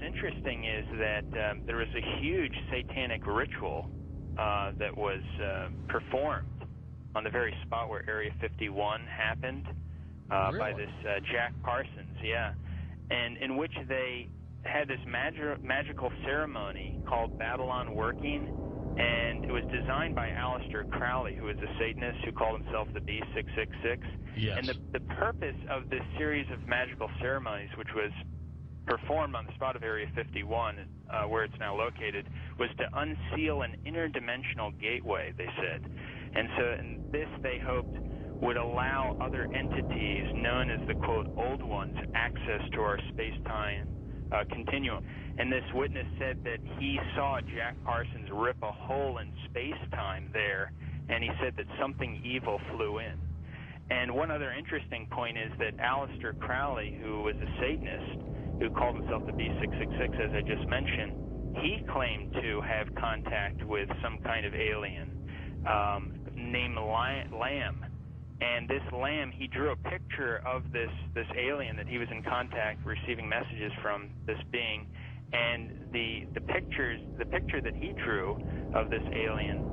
interesting is that there was a huge satanic ritual that was performed on the very spot where Area 51 happened by this Jack Parsons, and in which they had this magical ceremony called Babylon Working, and it was designed by Aleister Crowley, who is a Satanist who called himself the B666. Yes. And the purpose of this series of magical ceremonies, which was performed on the spot of Area 51, where it's now located, was to unseal an interdimensional gateway, they said. And so in this, they hoped, would allow other entities known as the, quote, old ones, access to our space-time continuum. And this witness said that he saw Jack Parsons rip a hole in space-time there, and he said that something evil flew in. And one other interesting point is that Aleister Crowley, who was a Satanist, who called himself the B666, as I just mentioned, he claimed to have contact with some kind of alien named Lamb. And this Lamb, he drew a picture of this alien that he was in contact, receiving messages from this being. And the picture that he drew of this alien,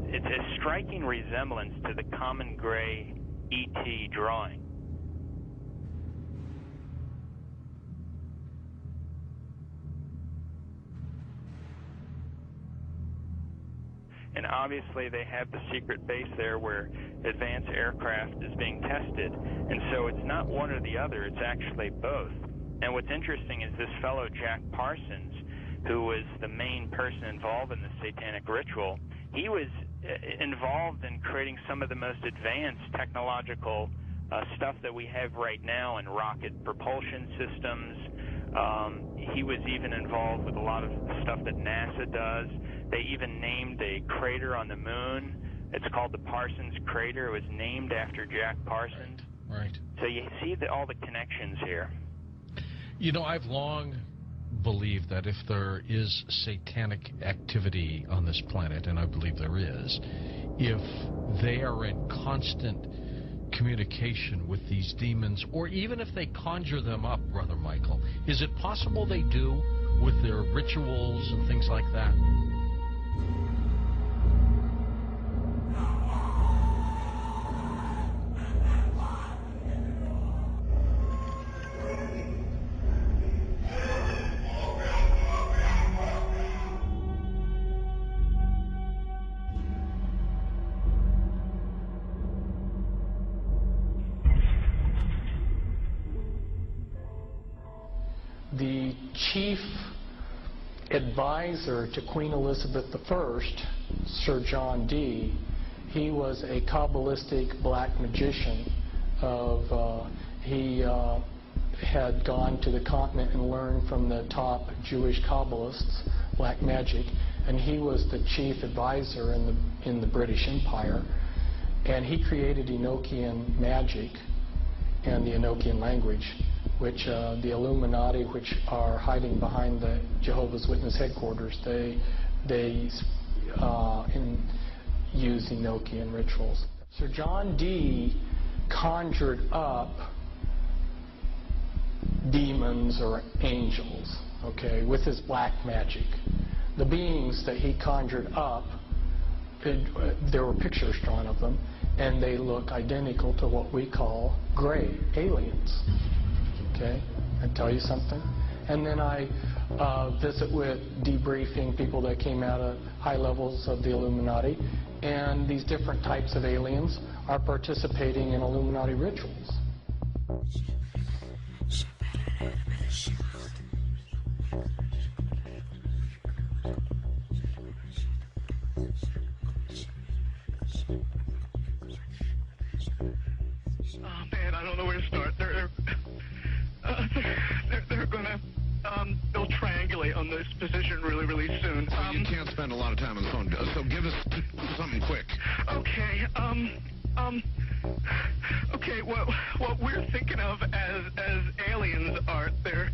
it's a striking resemblance to the common gray ET drawing. And obviously they have the secret base there where advanced aircraft is being tested. And so it's not one or the other, it's actually both. And what's interesting is this fellow Jack Parsons, who was the main person involved in the satanic ritual, he was involved in creating some of the most advanced technological stuff that we have right now in rocket propulsion systems. He was even involved with a lot of stuff that NASA does. They even named a crater on the moon. It's called the Parsons Crater. It was named after Jack Parsons. Right. So you see all the connections here. You know, I've long believed that if there is satanic activity on this planet, and I believe there is, if they are in constant communication with these demons, or even if they conjure them up, Brother Michael, is it possible they do with their rituals and things like that? The chief advisor to Queen Elizabeth I, Sir John Dee, he was a Kabbalistic black magician. He had gone to the continent and learned from the top Jewish Kabbalists black magic, and he was the chief advisor in the British Empire. And he created Enochian magic and the Enochian language, which the Illuminati, which are hiding behind the Jehovah's Witness headquarters, they use Enochian rituals. Sir John Dee conjured up demons or angels, okay, with his black magic. The beings that he conjured up, there were pictures drawn of them, and they look identical to what we call gray aliens. Okay, I tell you something. And then I visit with debriefing people that came out of high levels of the Illuminati, and these different types of aliens are participating in Illuminati rituals. Oh man, I don't know where to start. They're gonna they'll triangulate on this position really soon. Well, you can't spend a lot of time on the phone, so give us something quick. Okay, okay, what we're thinking of as aliens are they're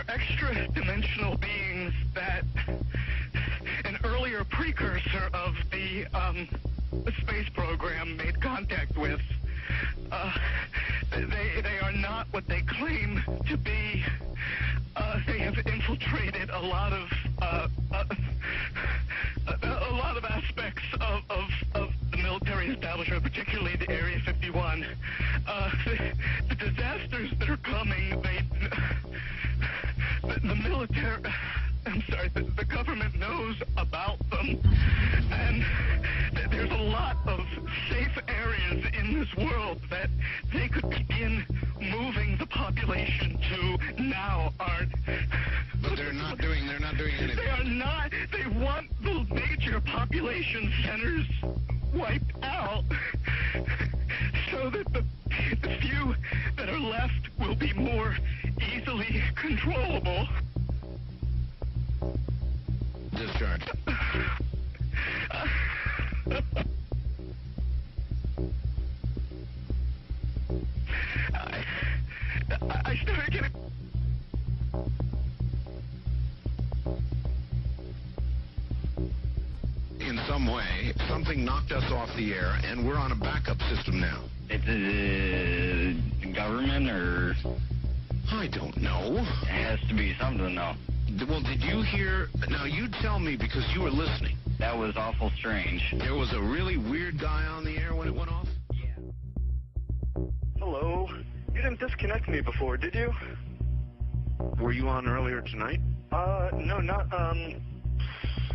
extra dimensional beings that an earlier precursor of the space program made contact with. They are not what they claim to infiltrated a lot of aspects of the military establishment, particularly the Area 51. The disasters that are coming, the military, I'm sorry, the government knows about them, and there's a lot of safe areas in this world that they could begin moving the population to now aren't. But they're not doing anything. They are not. They want the major population centers wiped out so that the few that are left will be more easily controllable. Discharge. I started getting... In some way, something knocked us off the air, and we're on a backup system now. It's the government, or... I don't know. It has to be something, though. Well, did you hear... Now, you tell me, because you were listening. That was awful strange. There was a really weird guy on the air when it went off? Yeah. Hello? You didn't disconnect me before, did you? Were you on earlier tonight? No, not,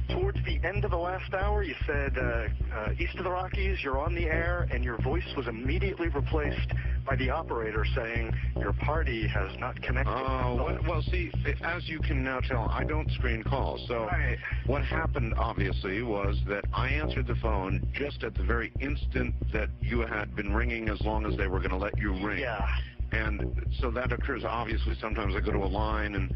towards the end of the last hour, you said, east of the Rockies, you're on the air, and your voice was immediately replaced by the operator saying your party has not connected. Oh, well, see, as you can now tell, I don't screen calls. So Right. What happened, obviously, was that I answered the phone just at the very instant that you had been ringing, as long as they were going to let you ring. Yeah. And so that occurs, obviously. Sometimes I go to a line and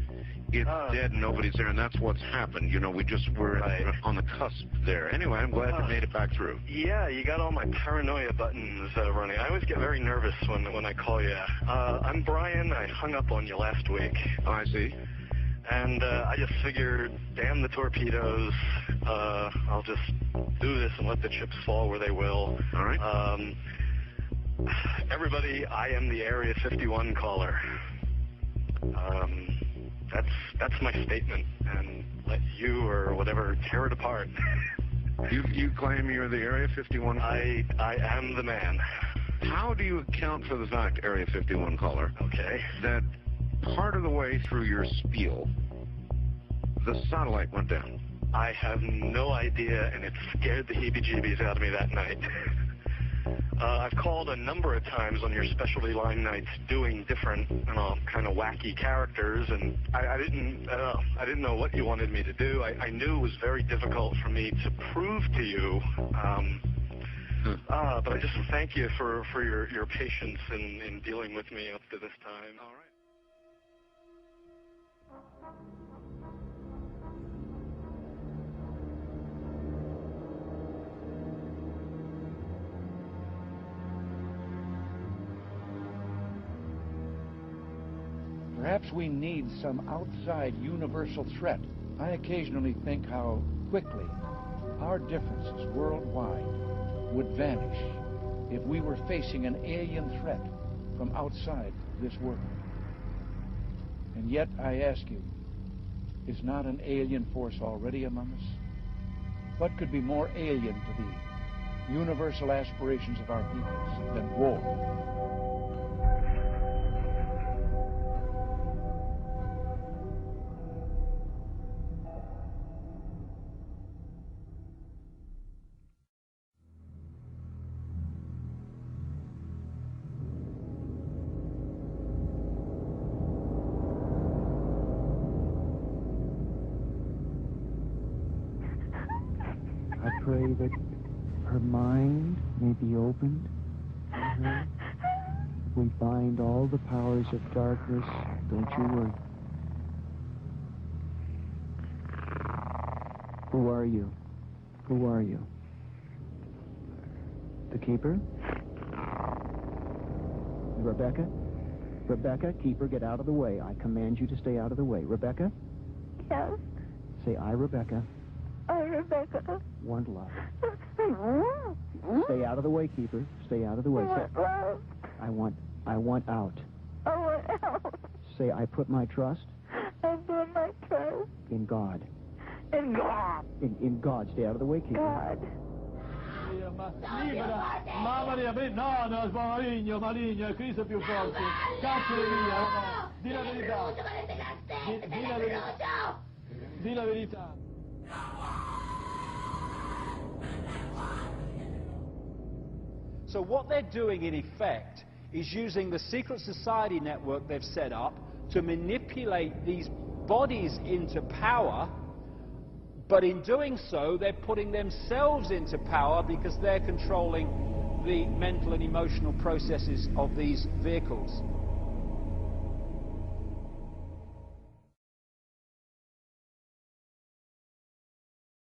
it's dead and nobody's there, and that's what's happened. You know, we just were on the cusp there. Anyway, I'm glad you made it back through. Yeah, you got all my paranoia buttons running. I always get very nervous when I call you. I'm Brian. I hung up on you last week. I see. And I just figured, damn the torpedoes. I'll just do this and let the chips fall where they will. All right. Everybody, I am the Area 51 caller. That's my statement, and let you or whatever tear it apart. You claim you're the Area 51 caller? I am the man. How do you account for the fact, Area 51 caller, Okay. that part of the way through your spiel, the satellite went down? I have no idea, and it scared the heebie-jeebies out of me that night. I've called a number of times on your specialty line nights doing different, kind of wacky characters, and I didn't know what you wanted me to do. I knew it was very difficult for me to prove to you, but I just thank you for your patience in dealing with me up to this time. All right. Perhaps we need some outside universal threat. I occasionally think how quickly our differences worldwide would vanish if we were facing an alien threat from outside this world. And yet, I ask you, is not an alien force already among us? What could be more alien to the universal aspirations of our peoples than war? I pray that her mind may be opened to her. We bind all the powers of darkness. Don't you worry. Who are you? Who are you? The Keeper? Rebecca? Rebecca, Keeper, get out of the way. I command you to stay out of the way. Rebecca? Yes. Say, I, Rebecca, Rebecca. want love. Stay out of the way, Keeper. Stay out of the way. Say, Love. I want out. I want out. Say, I put my trust I put my trust In God. In God. In God. Stay out of the way, keep God. No, maligno, maligno, è Cristo più forte. Cacciale via, no. Di la verità. Di la verità. So what they're doing, in effect, is using the secret society network they've set up to manipulate these bodies into power, but in doing so, they're putting themselves into power because they're controlling the mental and emotional processes of these vehicles.